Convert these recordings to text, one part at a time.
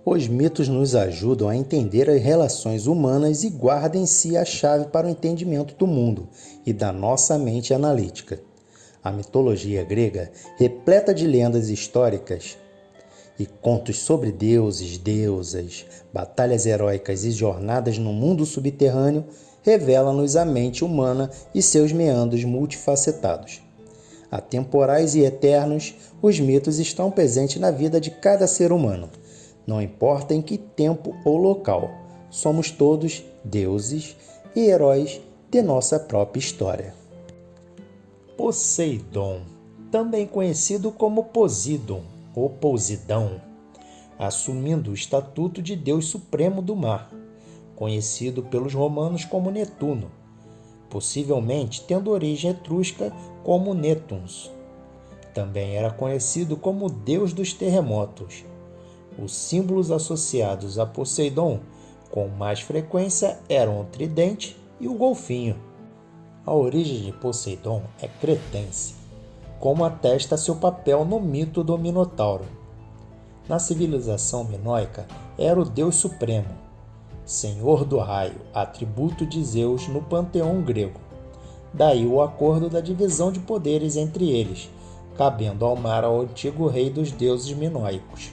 Os mitos nos ajudam a entender as relações humanas e guardam em si a chave para o entendimento do mundo e da nossa mente analítica. A mitologia grega, repleta de lendas históricas e contos sobre deuses, deusas, batalhas heróicas e jornadas no mundo subterrâneo, revela-nos a mente humana e seus meandros multifacetados. Atemporais e eternos, os mitos estão presentes na vida de cada ser humano. Não importa em que tempo ou local, somos todos deuses e heróis de nossa própria história. Poseidon, também conhecido como Poseidon ou Posidão, assumindo o estatuto de Deus Supremo do Mar, conhecido pelos romanos como Netuno, possivelmente tendo origem etrusca como Netuns. Também era conhecido como Deus dos Terremotos. Os símbolos associados a Poseidon com mais frequência eram o tridente e o golfinho. A origem de Poseidon é cretense, como atesta seu papel no mito do Minotauro. Na civilização minoica, era o Deus Supremo, Senhor do Raio, atributo de Zeus no panteão grego. Daí o acordo da divisão de poderes entre eles, cabendo ao mar ao antigo rei dos deuses minoicos.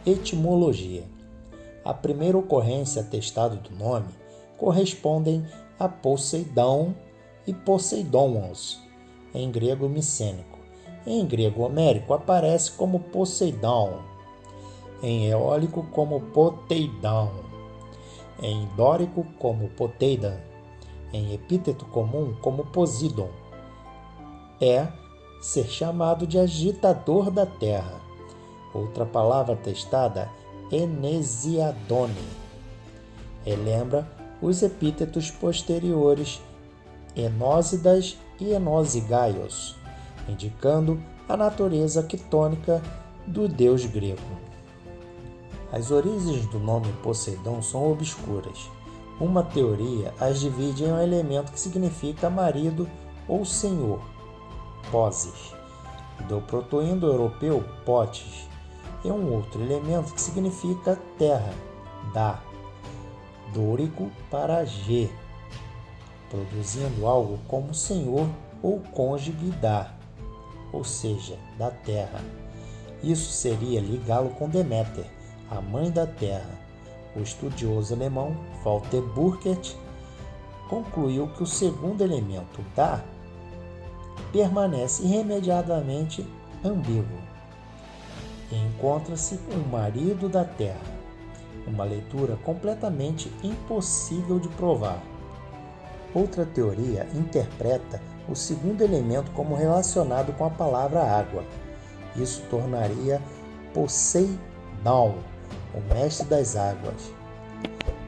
Etimologia. A primeira ocorrência atestada do nome correspondem a Poseidon e Poseidomos, em grego micênico. Em grego homérico aparece como Poseidon, em eólico como Poteidão, em dórico como Poteidan, em epíteto comum como Posidon. É ser chamado de agitador da terra. Outra palavra atestada, Enesiadone, relembra os epítetos posteriores Enósidas e Enosigaios, indicando a natureza quitônica do deus grego. As origens do nome Poseidon são obscuras. Uma teoria as divide em um elemento que significa marido ou senhor, Poses, do proto-indo-europeu potes, e um outro elemento que significa terra, dá, dórico para G, produzindo algo como senhor ou cônjuge dá, ou seja, da terra. Isso seria ligá-lo com Deméter, a mãe da terra. O estudioso alemão Walter Burkert concluiu que o segundo elemento, dá, permanece irremediadamente ambíguo. Encontra-se o marido da terra, uma leitura completamente impossível de provar. Outra teoria interpreta o segundo elemento como relacionado com a palavra água. Isso tornaria Poseidon, o mestre das águas.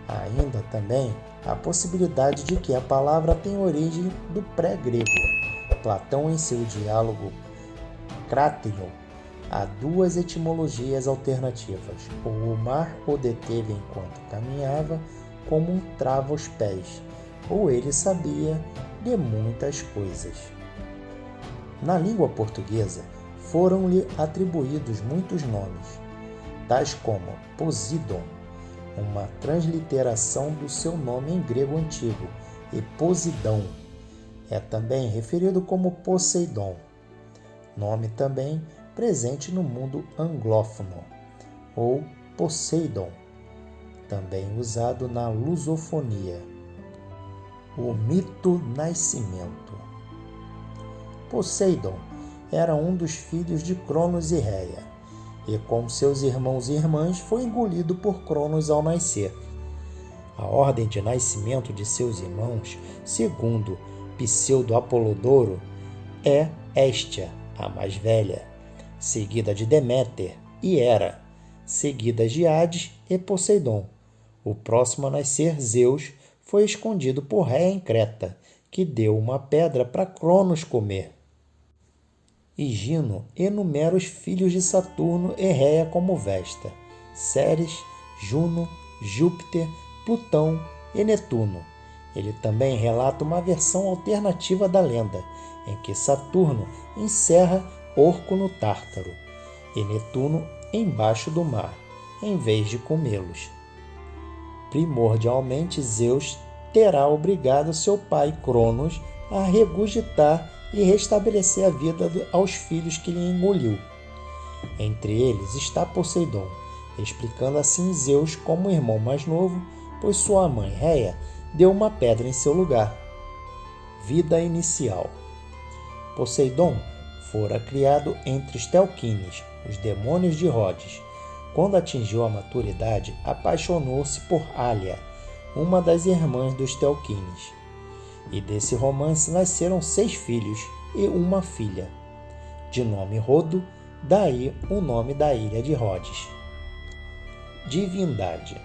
Ainda também a possibilidade de que a palavra tenha origem do pré-grego. Platão, em seu diálogo Crátilo, há duas etimologias alternativas. Ou o mar o deteve enquanto caminhava, como um trava aos pés, ou ele sabia de muitas coisas. Na língua portuguesa, foram-lhe atribuídos muitos nomes, tais como Posidon, uma transliteração do seu nome em grego antigo, e Posidão. É também referido como Poseidon, nome também presente no mundo anglófono, ou Poseidon, também usado na lusofonia. O mito nascimento. Poseidon era um dos filhos de Cronos e Reia, e com seus irmãos e irmãs foi engolido por Cronos ao nascer. A ordem de nascimento de seus irmãos, segundo Pseudo-Apolodoro, é Héstia, a mais velha, seguida de Deméter e Hera, seguidas de Hades e Poseidon. O próximo a nascer, Zeus, foi escondido por Reia em Creta, que deu uma pedra para Cronos comer. Higino enumera os filhos de Saturno e Reia como Vesta, Ceres, Juno, Júpiter, Plutão e Netuno. Ele também relata uma versão alternativa da lenda, em que Saturno encerra Orco no Tártaro e Netuno embaixo do mar, em vez de comê-los. Primordialmente, Zeus terá obrigado seu pai Cronos a regurgitar e restabelecer a vida aos filhos que lhe engoliu. Entre eles está Poseidon, explicando assim Zeus como irmão mais novo, pois sua mãe Réia deu uma pedra em seu lugar. Vida inicial. Poseidon fora criado entre os Telquines, os demônios de Rhodes. Quando atingiu a maturidade, apaixonou-se por Alia, uma das irmãs dos Telquines. E desse romance nasceram 6 filhos e uma filha, de nome Rodo, daí o nome da ilha de Rhodes. Divindade.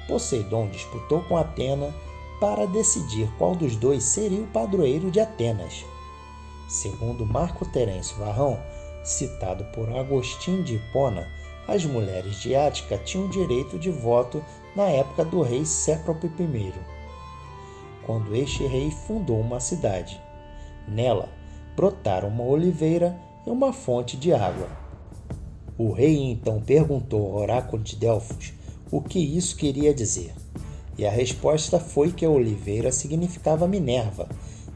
Poseidon disputou com Atena para decidir qual dos dois seria o padroeiro de Atenas. Segundo Marco Terêncio Varrão, citado por Agostinho de Hipona, as mulheres de Ática tinham direito de voto na época do rei Cécrope I, quando este rei fundou uma cidade. Nela brotaram uma oliveira e uma fonte de água. O rei então perguntou ao oráculo de Delfos o que isso queria dizer, e a resposta foi que a oliveira significava Minerva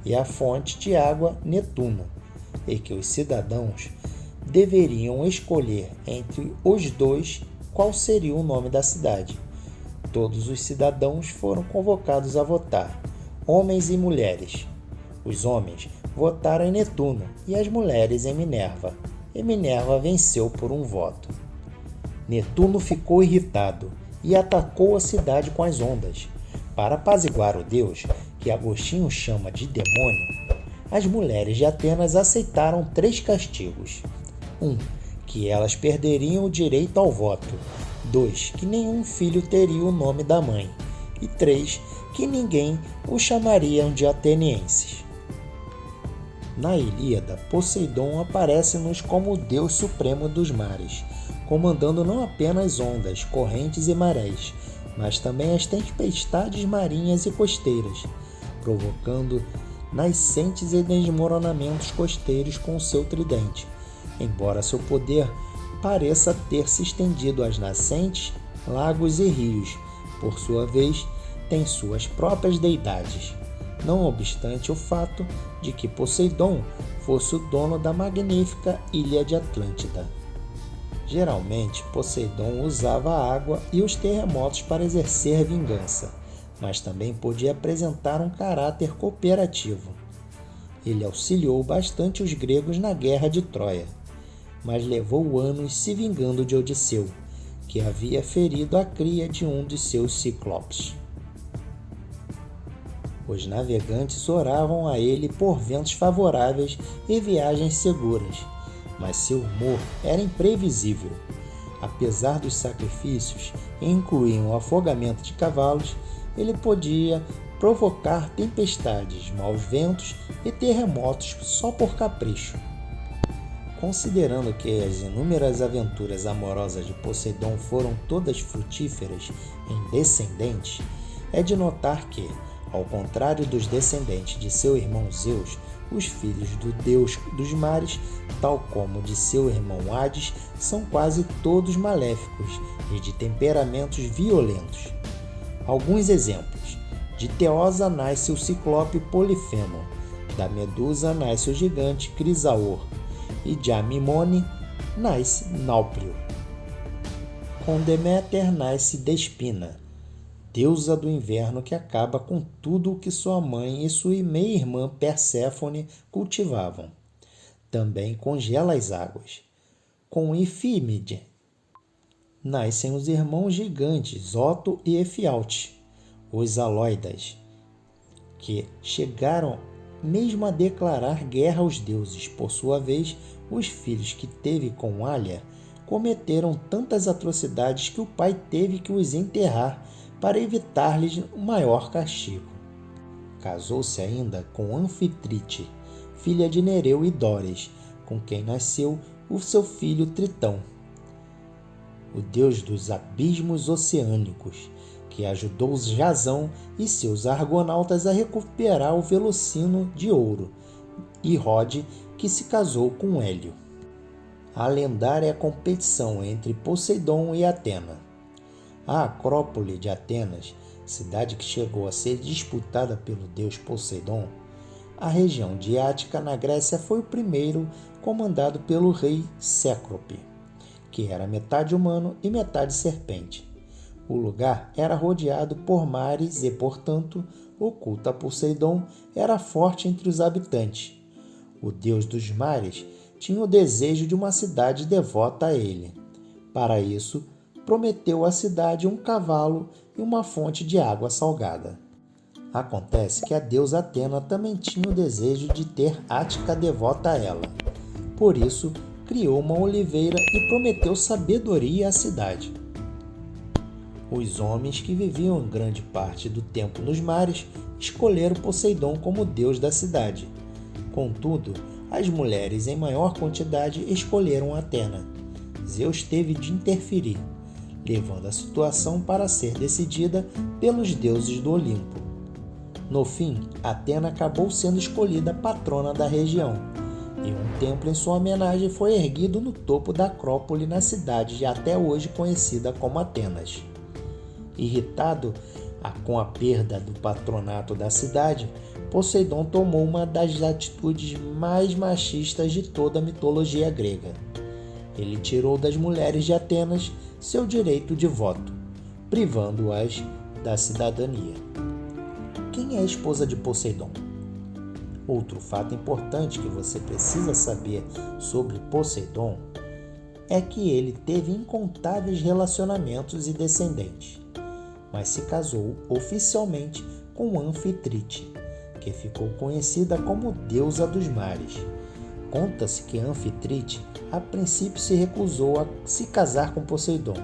e a fonte de água Netuno, e que os cidadãos deveriam escolher entre os dois qual seria o nome da cidade. Todos os cidadãos foram convocados a votar, homens e mulheres. Os homens votaram em Netuno e as mulheres em Minerva, e Minerva venceu por um voto. Netuno ficou irritado e atacou a cidade com as ondas. Para apaziguar o deus, que Agostinho chama de demônio, as mulheres de Atenas aceitaram 3 castigos. 1. Que elas perderiam o direito ao voto. 2. Que nenhum filho teria o nome da mãe. E 3. Que ninguém os chamariam de atenienses. Na Ilíada, Poseidon aparece-nos como o deus supremo dos mares, comandando não apenas ondas, correntes e marés, mas também as tempestades marinhas e costeiras, provocando nascentes e desmoronamentos costeiros com seu tridente, embora seu poder pareça ter se estendido às nascentes, lagos e rios, por sua vez, tem suas próprias deidades, não obstante o fato de que Poseidon fosse o dono da magnífica ilha de Atlântida. Geralmente, Poseidon usava a água e os terremotos para exercer vingança, mas também podia apresentar um caráter cooperativo. Ele auxiliou bastante os gregos na guerra de Troia, mas levou anos se vingando de Odisseu, que havia ferido a cria de um de seus ciclopes. Os navegantes oravam a ele por ventos favoráveis e viagens seguras, mas seu humor era imprevisível. Apesar dos sacrifícios, que incluíam o afogamento de cavalos, ele podia provocar tempestades, maus ventos e terremotos só por capricho. Considerando que as inúmeras aventuras amorosas de Poseidon foram todas frutíferas em descendentes, é de notar que, ao contrário dos descendentes de seu irmão Zeus, os filhos do deus dos mares, tal como de seu irmão Hades, são quase todos maléficos e de temperamentos violentos. Alguns exemplos. De Teosa nasce o ciclope Polifemo, da Medusa nasce o gigante Crisaor, e de Amimone nasce Náuplio. Com Deméter nasce Despina, deusa do inverno que acaba com tudo o que sua mãe e sua meia-irmã Perséfone cultivavam. Também congela as águas. Com Ifímide nascem os irmãos gigantes Oto e Efialte, os Alóidas, que chegaram mesmo a declarar guerra aos deuses. Por sua vez, os filhos que teve com Alia cometeram tantas atrocidades que o pai teve que os enterrar para evitar-lhes o maior castigo. Casou-se ainda com Anfitrite, filha de Nereu e Dóris, com quem nasceu o seu filho Tritão, o deus dos abismos oceânicos, que ajudou Jasão e seus argonautas a recuperar o Velocino de ouro, e Rode, que se casou com Hélio. a lendária competição entre Poseidon e Atena. A Acrópole de Atenas, cidade que chegou a ser disputada pelo deus Poseidon, a região de Ática, na Grécia, foi o primeiro comandado pelo rei Cécrope, que era metade humano e metade serpente. O lugar era rodeado por mares e, portanto, oculto a Poseidon, era forte entre os habitantes. O deus dos mares tinha o desejo de uma cidade devota a ele. Para isso, prometeu à cidade um cavalo e uma fonte de água salgada. Acontece que a deusa Atena também tinha o desejo de ter Ática devota a ela. Por isso, criou uma oliveira e prometeu sabedoria à cidade. Os homens que viviam grande parte do tempo nos mares escolheram Poseidon como deus da cidade. Contudo, as mulheres em maior quantidade escolheram Atena. Zeus teve de interferir, levando a situação para ser decidida pelos deuses do Olimpo. No fim, Atena acabou sendo escolhida patrona da região, e um templo em sua homenagem foi erguido no topo da Acrópole na cidade até hoje conhecida como Atenas. Irritado com a perda do patronato da cidade, Poseidon tomou uma das atitudes mais machistas de toda a mitologia grega. Ele tirou das mulheres de Atenas seu direito de voto, privando-as da cidadania. Quem é a esposa de Poseidon? Outro fato importante que você precisa saber sobre Poseidon é que ele teve incontáveis relacionamentos e descendentes, mas se casou oficialmente com Anfitrite, que ficou conhecida como deusa dos mares. Conta-se que Anfitrite, a princípio, se recusou a se casar com Poseidon,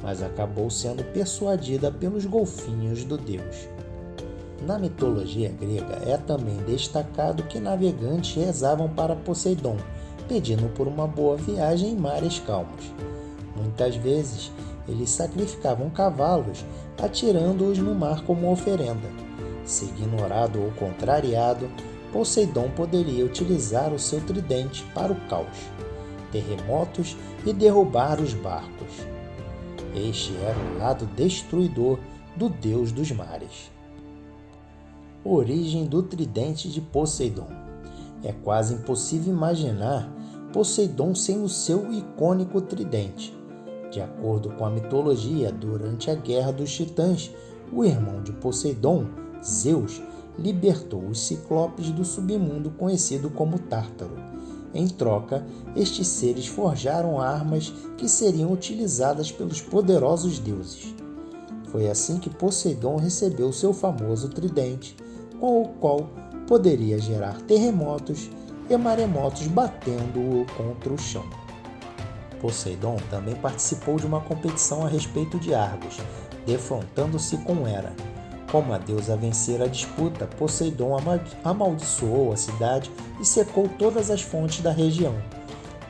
mas acabou sendo persuadida pelos golfinhos do deus. Na mitologia grega é também destacado que navegantes rezavam para Poseidon, pedindo por uma boa viagem em mares calmos. Muitas vezes, eles sacrificavam cavalos, atirando-os no mar como oferenda. Se ignorado ou contrariado, Poseidon poderia utilizar o seu tridente para o caos, terremotos e derrubar os barcos. Este era o lado destruidor do deus dos mares. Origem do tridente de Poseidon. É quase impossível imaginar Poseidon sem o seu icônico tridente. De acordo com a mitologia, durante a Guerra dos Titãs, o irmão de Poseidon, Zeus, libertou os ciclopes do submundo conhecido como Tártaro. Em troca, estes seres forjaram armas que seriam utilizadas pelos poderosos deuses. Foi assim que Poseidon recebeu seu famoso tridente, com o qual poderia gerar terremotos e maremotos batendo-o contra o chão. Poseidon também participou de uma competição a respeito de Argos, defrontando-se com Hera. Como a deusa vencera a disputa, Poseidon amaldiçoou a cidade e secou todas as fontes da região.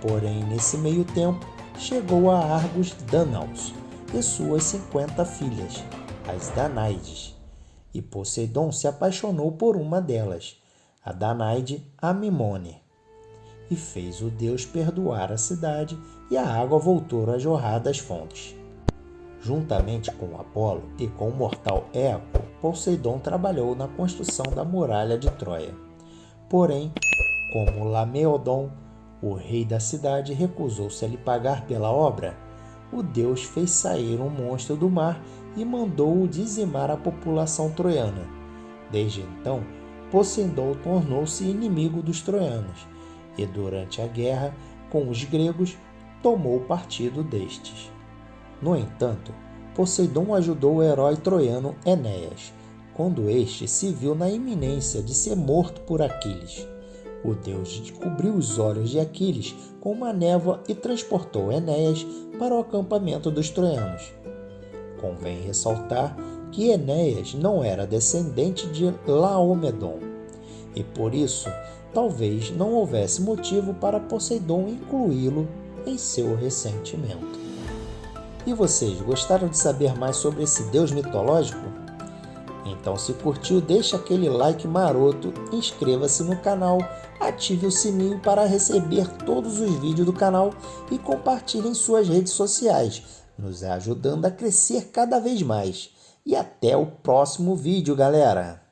Porém, nesse meio tempo, chegou a Argos Danaus e suas 50 filhas, as Danáides. E Poseidon se apaixonou por uma delas, a Danáide Amimone, e fez o deus perdoar a cidade e a água voltou a jorrar das fontes. Juntamente com Apolo e com o mortal Eco, Poseidon trabalhou na construção da muralha de Troia. Porém, como Lameodon, o rei da cidade, recusou-se a lhe pagar pela obra, o deus fez sair um monstro do mar e mandou-o dizimar a população troiana. Desde então, Poseidon tornou-se inimigo dos troianos e, durante a guerra com os gregos, tomou partido destes. No entanto, Poseidon ajudou o herói troiano Enéas, quando este se viu na iminência de ser morto por Aquiles. O deus cobriu os olhos de Aquiles com uma névoa e transportou Enéas para o acampamento dos troianos. Convém ressaltar que Enéas não era descendente de Laomedon, e por isso talvez não houvesse motivo para Poseidon incluí-lo em seu ressentimento. E vocês, gostaram de saber mais sobre esse deus mitológico? Então, se curtiu, deixa aquele like maroto, inscreva-se no canal, ative o sininho para receber todos os vídeos do canal e compartilhe em suas redes sociais, nos ajudando a crescer cada vez mais. E até o próximo vídeo, galera!